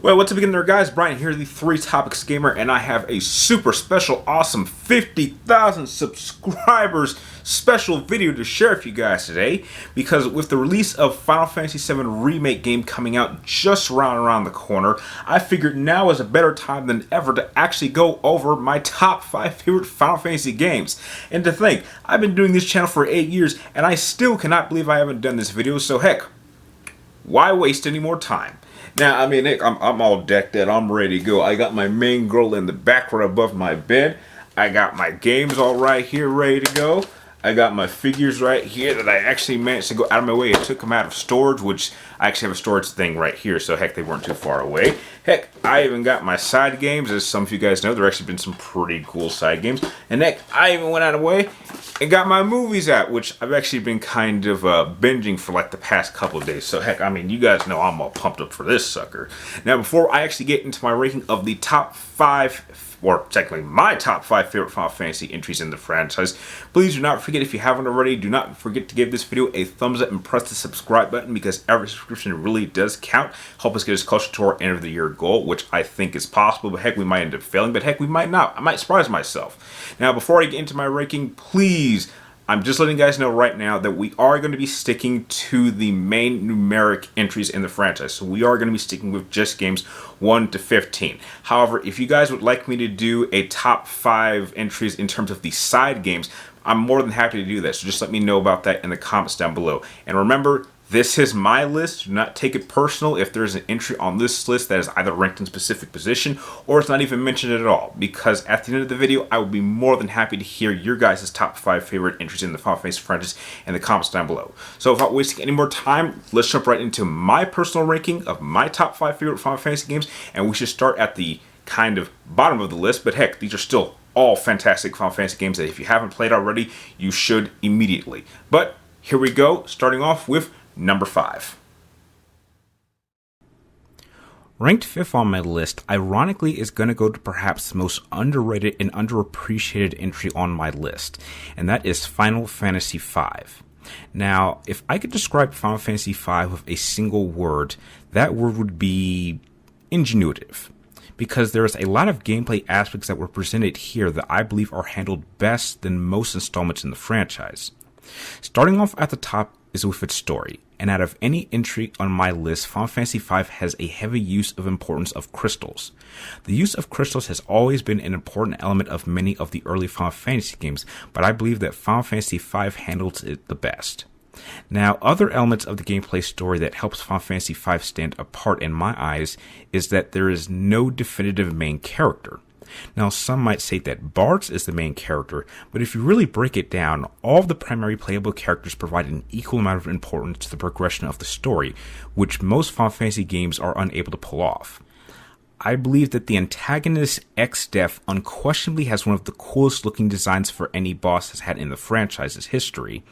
Well, what's up again there, guys? Brian here, the Three Topics Gamer, and I have a super special, awesome 50,000 subscribers special video to share with you guys today. Because with the release of Final Fantasy VII Remake game coming out just around the corner, I figured now is a better time than ever to actually go over my top 5 favorite Final Fantasy games. And to think, I've been doing this channel for 8 years, and I still cannot believe I haven't done this video, so heck, why waste any more time? Now, I mean, Nick, I'm all decked out. I'm ready to go. I got my main girl in the back right above my bed. I got my games all right here ready to go. I got my figures right here that I actually managed to go out of my way. I took them out of storage, which I actually have a storage thing right here, so heck, they weren't too far away. Heck, I even got my side games. As some of you guys know, there actually been some pretty cool side games. And heck, I even went out of the way and got my movies out, which I've actually been kind of binging for like the past couple of days. So heck, I mean, you guys know I'm all pumped up for this sucker. Now, before I actually get into my ranking of the top 5, or technically my top 5 favorite Final Fantasy entries in the franchise, please do not forget, if you haven't already, do not forget to give this video a thumbs up and press the subscribe button, because every subscription really does count. Help us get us closer to our end of the year goal, which I think is possible, but heck, we might end up failing, but heck, we might not. I might surprise myself. Now, before I get into my ranking, please, I'm just letting you guys know right now that we are going to be sticking to the main numeric entries in the franchise. So we are going to be sticking with just games 1 to 15. However, if you guys would like me to do a top 5 entries in terms of the side games, I'm more than happy to do that. So just let me know about that in the comments down below. And remember, this is my list. Do not take it personal if there's an entry on this list that is either ranked in a specific position or it's not even mentioned at all, because at the end of the video, I will be more than happy to hear your guys' top 5 favorite entries in the Final Fantasy franchise in the comments down below. So without wasting any more time, let's jump right into my personal ranking of my top 5 favorite Final Fantasy games, and we should start at the kind of bottom of the list, but heck, these are still all fantastic Final Fantasy games that if you haven't played already, you should immediately. But here we go, starting off with number 5. Ranked 5th on my list, ironically, is going to go to perhaps the most underrated and underappreciated entry on my list, and that is Final Fantasy V. Now, if I could describe Final Fantasy V with a single word, that word would be ingenuitive, because there's a lot of gameplay aspects that were presented here that I believe are handled best than most installments in the franchise. Starting off at the top is with its story, and out of any entry on my list, Final Fantasy V has a heavy use of importance of crystals. The use of crystals has always been an important element of many of the early Final Fantasy games, but I believe that Final Fantasy V handles it the best. Now, other elements of the gameplay story that helps Final Fantasy V stand apart in my eyes is that there is no definitive main character. Now, some might say that Bartz is the main character, but if you really break it down, all of the primary playable characters provide an equal amount of importance to the progression of the story, which most Final Fantasy games are unable to pull off. I believe that the antagonist X-Death unquestionably has one of the coolest looking designs for any boss has had in the franchise's history.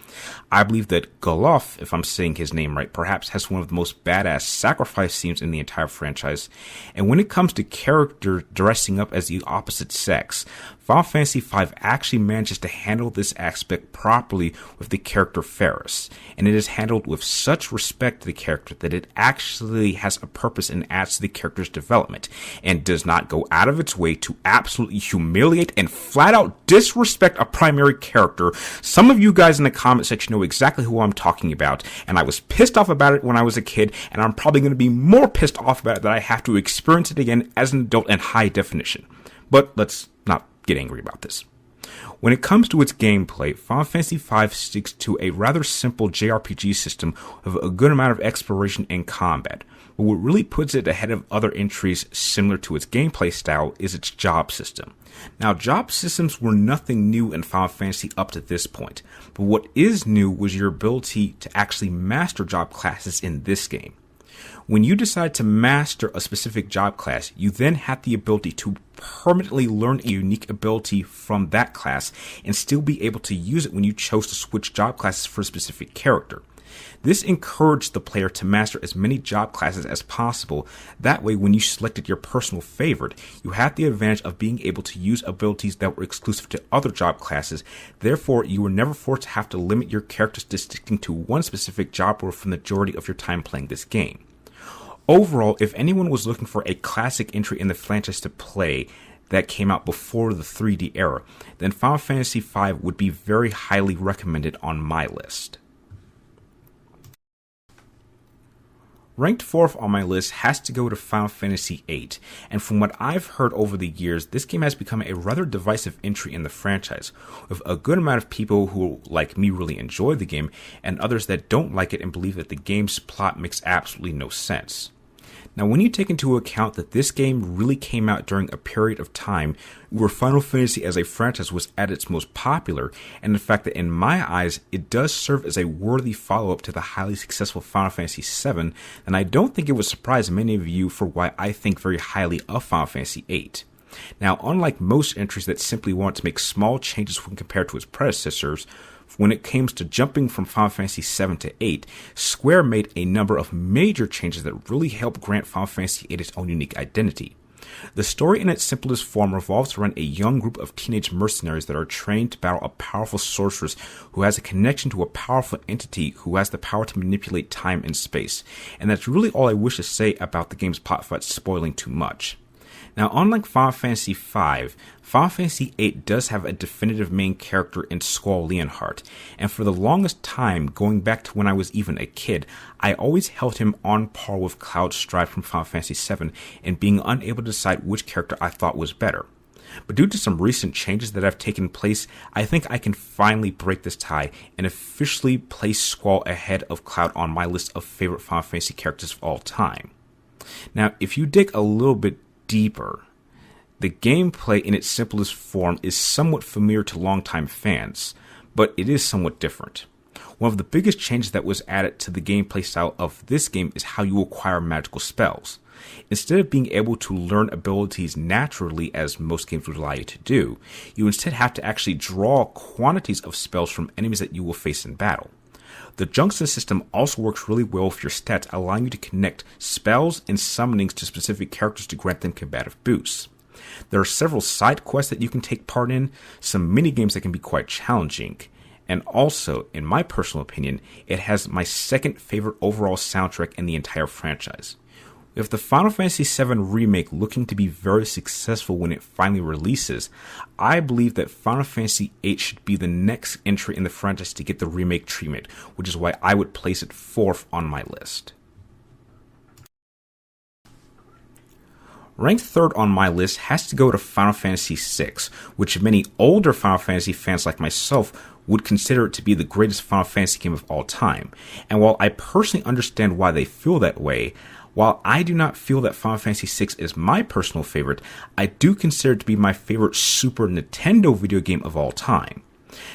I believe that Goloff, if I'm saying his name right, perhaps has one of the most badass sacrifice scenes in the entire franchise. And when it comes to character dressing up as the opposite sex, Final Fantasy V actually manages to handle this aspect properly with the character Ferris, and it is handled with such respect to the character that it actually has a purpose and adds to the character's development, and does not go out of its way to absolutely humiliate and flat out disrespect a primary character. Some of you guys in the comment section know exactly who I'm talking about, and I was pissed off about it when I was a kid, and I'm probably going to be more pissed off about it that I have to experience it again as an adult in high definition. But let's not get angry about this. When it comes to its gameplay, Final Fantasy V sticks to a rather simple JRPG system with a good amount of exploration and combat. But what really puts it ahead of other entries similar to its gameplay style is its job system. Now, job systems were nothing new in Final Fantasy up to this point, but what is new was your ability to actually master job classes in this game. When you decide to master a specific job class, you then have the ability to permanently learn a unique ability from that class and still be able to use it when you chose to switch job classes for a specific character. This encouraged the player to master as many job classes as possible. That way, when you selected your personal favorite, you had the advantage of being able to use abilities that were exclusive to other job classes. Therefore, you were never forced to have to limit your characters to sticking to one specific job role for the majority of your time playing this game. Overall, if anyone was looking for a classic entry in the franchise to play that came out before the 3D era, then Final Fantasy V would be very highly recommended on my list. Ranked 4th on my list has to go to Final Fantasy VIII, and from what I've heard over the years, this game has become a rather divisive entry in the franchise, with a good amount of people who, like me, really enjoy the game, and others that don't like it and believe that the game's plot makes absolutely no sense. Now, when you take into account that this game really came out during a period of time where Final Fantasy as a franchise was at its most popular, and the fact that in my eyes it does serve as a worthy follow-up to the highly successful Final Fantasy VII, then I don't think it would surprise many of you for why I think very highly of Final Fantasy VIII. Now, unlike most entries that simply want to make small changes when compared to its predecessors, when it came to jumping from Final Fantasy VII to VIII, Square made a number of major changes that really helped grant Final Fantasy VIII its own unique identity. The story in its simplest form revolves around a young group of teenage mercenaries that are trained to battle a powerful sorceress who has a connection to a powerful entity who has the power to manipulate time and space. And that's really all I wish to say about the game's plot without spoiling too much. Now, unlike Final Fantasy V, Final Fantasy VIII does have a definitive main character in Squall Leonhardt, and for the longest time, going back to when I was even a kid, I always held him on par with Cloud Strife from Final Fantasy VII, and being unable to decide which character I thought was better. But due to some recent changes that have taken place, I think I can finally break this tie and officially place Squall ahead of Cloud on my list of favorite Final Fantasy characters of all time. Now, if you dig a little bit deeper, the gameplay in its simplest form is somewhat familiar to longtime fans, but it is somewhat different. One of the biggest changes that was added to the gameplay style of this game is how you acquire magical spells. Instead of being able to learn abilities naturally, as most games would allow you to do, you instead have to actually draw quantities of spells from enemies that you will face in battle. The junction system also works really well with your stats, allowing you to connect spells and summonings to specific characters to grant them combative boosts. There are several side quests that you can take part in, some minigames that can be quite challenging, and also, in my personal opinion, it has my second favorite overall soundtrack in the entire franchise. With the Final Fantasy VII Remake looking to be very successful when it finally releases, I believe that Final Fantasy VIII should be the next entry in the franchise to get the remake treatment, which is why I would place it 4th on my list. Ranked 3rd on my list has to go to Final Fantasy VI, which many older Final Fantasy fans like myself would consider it to be the greatest Final Fantasy game of all time. And while I personally understand why they feel that way, while I do not feel that Final Fantasy VI is my personal favorite, I do consider it to be my favorite Super Nintendo video game of all time.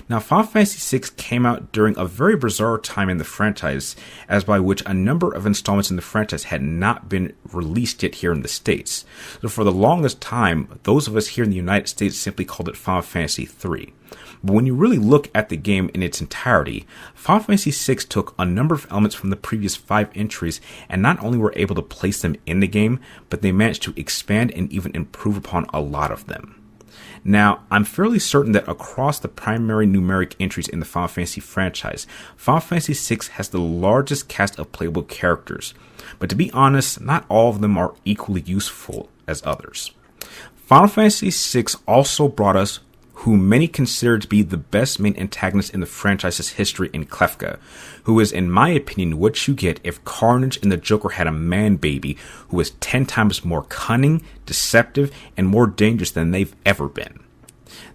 Now, Final Fantasy VI came out during a very bizarre time in the franchise, as by which a number of installments in the franchise had not been released yet here in the States. So for the longest time, those of us here in the United States simply called it Final Fantasy III. But when you really look at the game in its entirety, Final Fantasy VI took a number of elements from the previous 5 entries and not only were able to place them in the game, but they managed to expand and even improve upon a lot of them. Now, I'm fairly certain that across the primary numeric entries in the Final Fantasy franchise, Final Fantasy VI has the largest cast of playable characters. But to be honest, not all of them are equally useful as others. Final Fantasy VI also brought us who many consider to be the best main antagonist in the franchise's history in Kefka, who is, in my opinion, what you get if Carnage and the Joker had a man baby who is 10 times more cunning, deceptive, and more dangerous than they've ever been.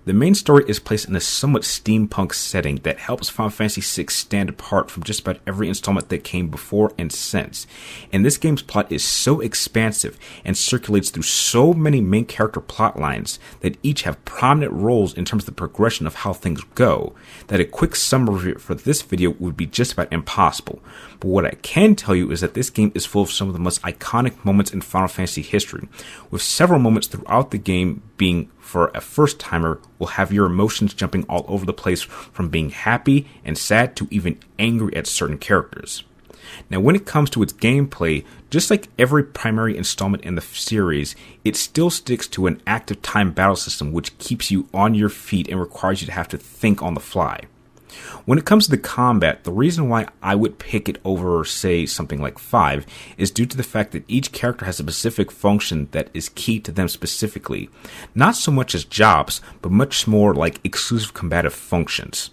The main story is placed in a somewhat steampunk setting that helps Final Fantasy VI stand apart from just about every installment that came before and since. And this game's plot is so expansive and circulates through so many main character plot lines that each have prominent roles in terms of the progression of how things go, that a quick summary for this video would be just about impossible. But what I can tell you is that this game is full of some of the most iconic moments in Final Fantasy history, with several moments throughout the game being, for a first-timer, will have your emotions jumping all over the place from being happy and sad to even angry at certain characters. Now, when it comes to its gameplay, just like every primary installment in the series, it still sticks to an active time battle system which keeps you on your feet and requires you to have to think on the fly. When it comes to the combat, the reason why I would pick it over, say, something like 5 is due to the fact that each character has a specific function that is key to them specifically. Not so much as jobs, but much more like exclusive combative functions.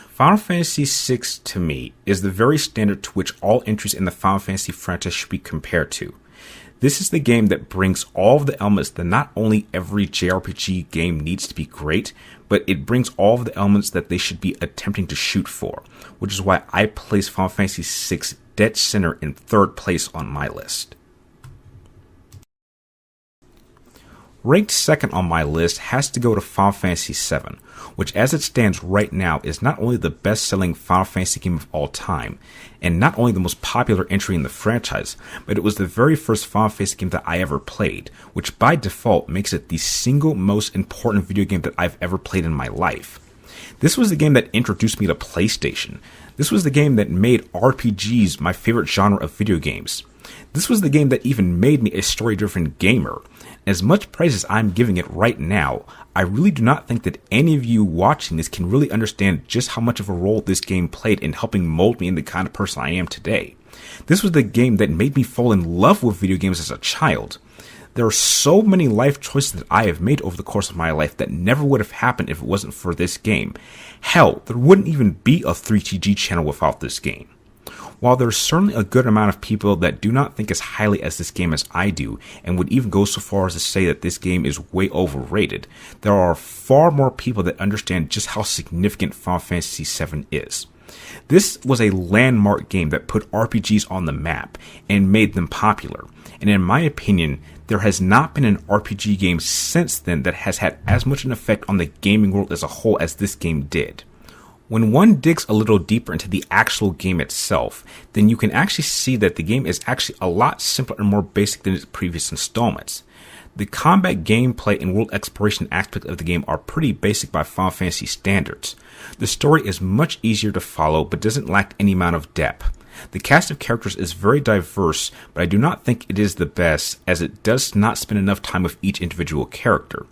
Final Fantasy VI, to me, is the very standard to which all entries in the Final Fantasy franchise should be compared to. This is the game that brings all of the elements that not only every JRPG game needs to be great, but it brings all of the elements that they should be attempting to shoot for, which is why I place Final Fantasy VI dead center in 3rd place on my list. Ranked second on my list has to go to Final Fantasy VII, which as it stands right now is not only the best-selling Final Fantasy game of all time, and not only the most popular entry in the franchise, but it was the very first Final Fantasy game that I ever played, which by default makes it the single most important video game that I've ever played in my life. This was the game that introduced me to PlayStation. This was the game that made RPGs my favorite genre of video games. This was the game that even made me a story-driven gamer. As much praise as I'm giving it right now, I really do not think that any of you watching this can really understand just how much of a role this game played in helping mold me into the kind of person I am today. This was the game that made me fall in love with video games as a child. There are so many life choices that I have made over the course of my life that never would have happened if it wasn't for this game. Hell, there wouldn't even be a 3TG channel without this game. While there's certainly a good amount of people that do not think as highly as this game as I do, and would even go so far as to say that this game is way overrated, there are far more people that understand just how significant Final Fantasy VII is. This was a landmark game that put RPGs on the map and made them popular, and in my opinion, there has not been an RPG game since then that has had as much an effect on the gaming world as a whole as this game did. When one digs a little deeper into the actual game itself, then you can actually see that the game is actually a lot simpler and more basic than its previous installments. The combat gameplay and world exploration aspect of the game are pretty basic by Final Fantasy standards. The story is much easier to follow but doesn't lack any amount of depth. The cast of characters is very diverse, but I do not think it is the best, as it does not spend enough time with each individual character.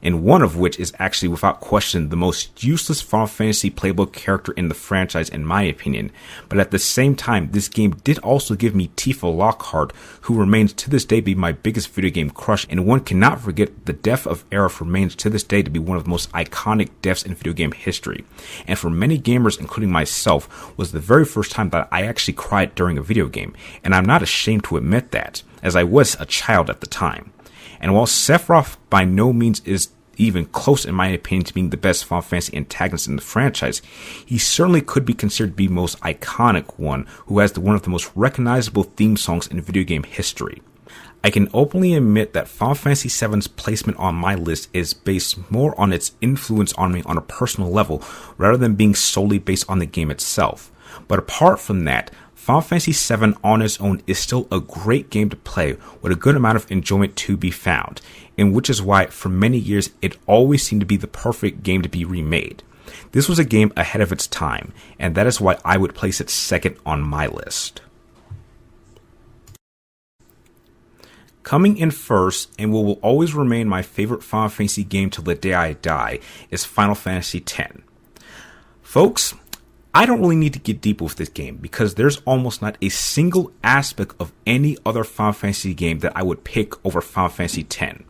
And one of which is actually without question the most useless Final Fantasy playable character in the franchise in my opinion, but at the same time this game did also give me Tifa Lockhart, who remains to this day to be my biggest video game crush, and one cannot forget the death of Aerith remains to this day to be one of the most iconic deaths in video game history, and for many gamers including myself was the very first time that I actually cried during a video game, and I'm not ashamed to admit that, as I was a child at the time. And while Sephiroth by no means is even close in my opinion to being the best Final Fantasy antagonist in the franchise, he certainly could be considered to be the most iconic one, who has one of the most recognizable theme songs in video game history. I can openly admit that Final Fantasy VII's placement on my list is based more on its influence on me on a personal level, rather than being solely based on the game itself. But apart from that, Final Fantasy VII on its own is still a great game to play with a good amount of enjoyment to be found, and which is why for many years it always seemed to be the perfect game to be remade. This was a game ahead of its time, and that is why I would place it second on my list. Coming in first, and what will always remain my favorite Final Fantasy game till the day I die, is Final Fantasy X. Folks, I don't really need to get deep with this game because there's almost not a single aspect of any other Final Fantasy game that I would pick over Final Fantasy X.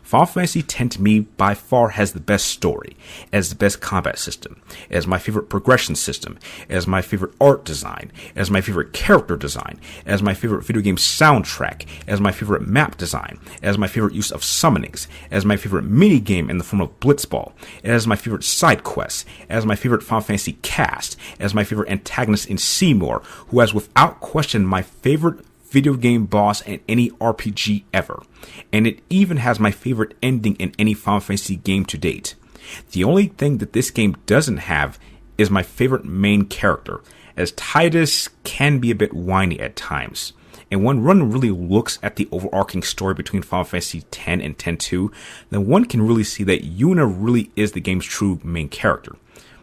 Final Fantasy X to me by far has the best story, it has the best combat system, it has my favorite progression system, it has my favorite art design, it has my favorite character design, it has my favorite video game soundtrack, it has my favorite map design, it has my favorite use of summonings, it has my favorite mini game in the form of Blitzball, it has my favorite side quests, it has my favorite Final Fantasy cast, it has my favorite antagonist in Seymour, who has without question my favorite video game boss in any RPG ever, and it even has my favorite ending in any Final Fantasy game to date. The only thing that this game doesn't have is my favorite main character, as Tidus can be a bit whiny at times. And when one really looks at the overarching story between Final Fantasy X and X-2, then one can really see that Yuna really is the game's true main character.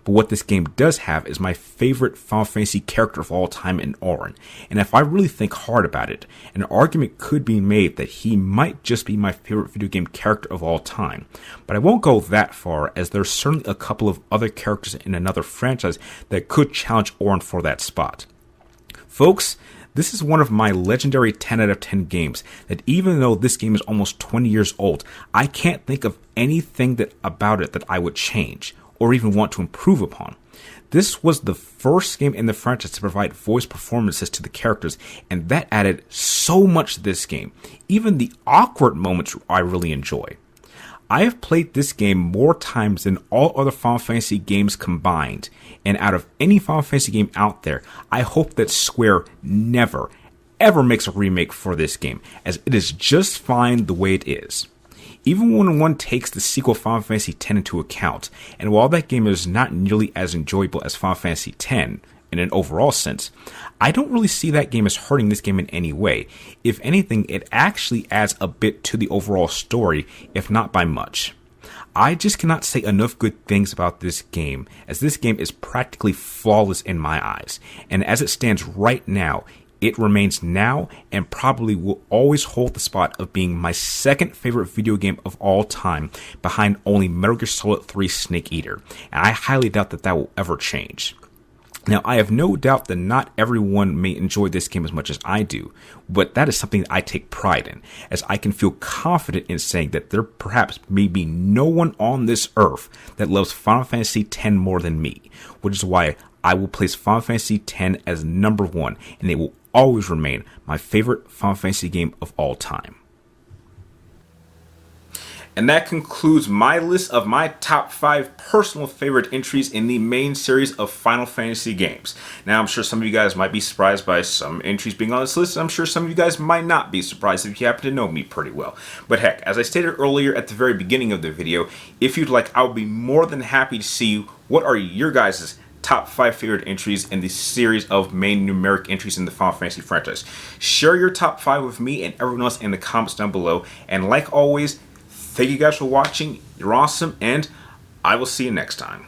But what this game does have is my favorite Final Fantasy character of all time in Auron. And if I really think hard about it, an argument could be made that he might just be my favorite video game character of all time. But I won't go that far, as there's certainly a couple of other characters in another franchise that could challenge Auron for that spot. Folks, this is one of my legendary 10 out of 10 games that, even though this game is almost 20 years old, I can't think of anything about it that I would change or even want to improve upon. This was the first game in the franchise to provide voice performances to the characters, and that added so much to this game. Even the awkward moments I really enjoy. I have played this game more times than all other Final Fantasy games combined, and out of any Final Fantasy game out there, I hope that Square never, ever makes a remake for this game, as it is just fine the way it is. Even when one takes the sequel Final Fantasy X into account, and while that game is not nearly as enjoyable as Final Fantasy X, in an overall sense, I don't really see that game as hurting this game in any way. If anything, it actually adds a bit to the overall story, if not by much. I just cannot say enough good things about this game, as this game is practically flawless in my eyes, and as it stands right now, it remains now and probably will always hold the spot of being my second favorite video game of all time, behind only Metal Gear Solid 3 Snake Eater, and I highly doubt that will ever change. Now, I have no doubt that not everyone may enjoy this game as much as I do, but that is something that I take pride in, as I can feel confident in saying that there perhaps may be no one on this earth that loves Final Fantasy X more than me, which is why I will place Final Fantasy X as number one, and it will always remain my favorite Final Fantasy game of all time. And that concludes my list of my top 5 personal favorite entries in the main series of Final Fantasy games. Now, I'm sure some of you guys might be surprised by some entries being on this list. I'm sure some of you guys might not be surprised if you happen to know me pretty well. But heck, as I stated earlier at the very beginning of the video, if you'd like, I would be more than happy to see what are your guys' top 5 favorite entries in the series of main numeric entries in the Final Fantasy franchise. Share your top 5 with me and everyone else in the comments down below. And like always, thank you guys for watching. You're awesome, and I will see you next time.